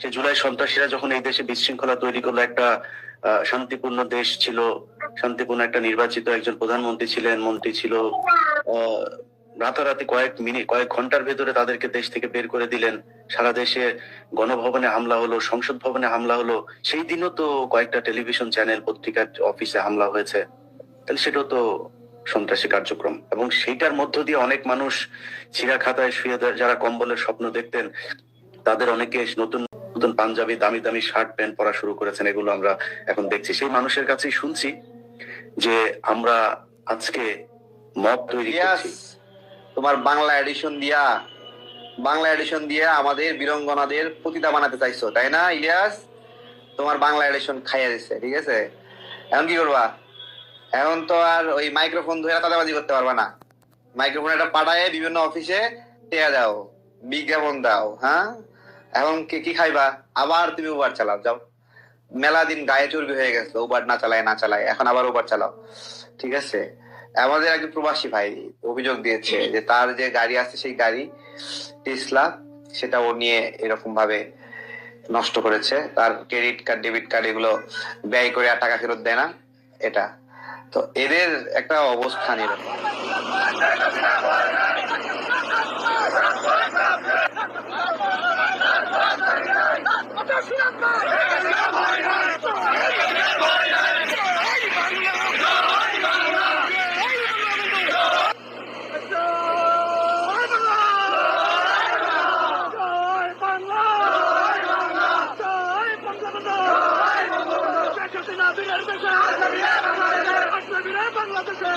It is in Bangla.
সে জুলাই সন্ত্রাসীরা যখন এই দেশে বিশৃঙ্খলা তৈরি করলো, একটা শান্তিপূর্ণ দেশ ছিল, শান্তিপূর্ণ একটা নির্বাচিত একজন প্রধানমন্ত্রী ছিলেন, মন্ত্রী ছিল, রাতারাতি কয়েক ঘন্টার ভেতরে তাদেরকে দেশ থেকে বের করে দিলেন। সারা দেশে গণভবনে হামলা হলো, সংসদ ভবনে হামলা হলো, সেই দিনও তো কয়েকটা টেলিভিশন চ্যানেল, পত্রিকার অফিসে হামলা হয়েছে। তাহলে সেটাও তো সন্ত্রাসী কার্যক্রম। এবং সেইটার মধ্য দিয়ে অনেক মানুষ ছিঁড়া খাতায় শুয়ে যারা কম্বলের স্বপ্ন দেখতেন, তাদের অনেকে নতুন নতুন পাঞ্জাবি, দামি দামি শার্ট প্যান্ট পরা শুরু করেছেন। এগুলো আমরা এখন দেখছি। সেই মানুষের কাছেই শুনছি যে আমরা আজকে মব তৈরি করছি। তোমার বাংলা এডিশন দিয়া আমাদের বীরঙ্গনাদের পতিতা বানাতে চাইছো, তাই না ইলিয়াস? তোমার বাংলা এডিশন খাইয়া দিচ্ছে, ঠিক আছে? এখন কি করবা? এখন তো আর ওই মাইক্রোফোন ধরে তাদাবাজি করতে পারবা না। মাইক্রোফোন একটা পাঠায় বিভিন্ন অফিসে টেয়া দাও, বিজ্ঞাপন দাও। হ্যাঁ, এখন কি খাইবা? আবার তুমি উবার চালাও, যাও। মেলা দিন গায়ে চর্বি হয়ে গেছে, উবার না চালায়, এখন আবার উবার চালাও, ঠিক আছে? আমাদের একজন প্রবাসী ভাই অভিযোগ দিয়েছে যে তার যে গাড়ি আছে, সেই গাড়ি টেসলা, সেটা ও নিয়ে এরকম ভাবে নষ্ট করেছে। তার ক্রেডিট কার্ড, ডেবিট কার্ড এগুলো ব্যয় করে আর টাকা ফেরত দেয় না। এটা তো এদের একটা অবস্থান এরকম। বাংলাদেশে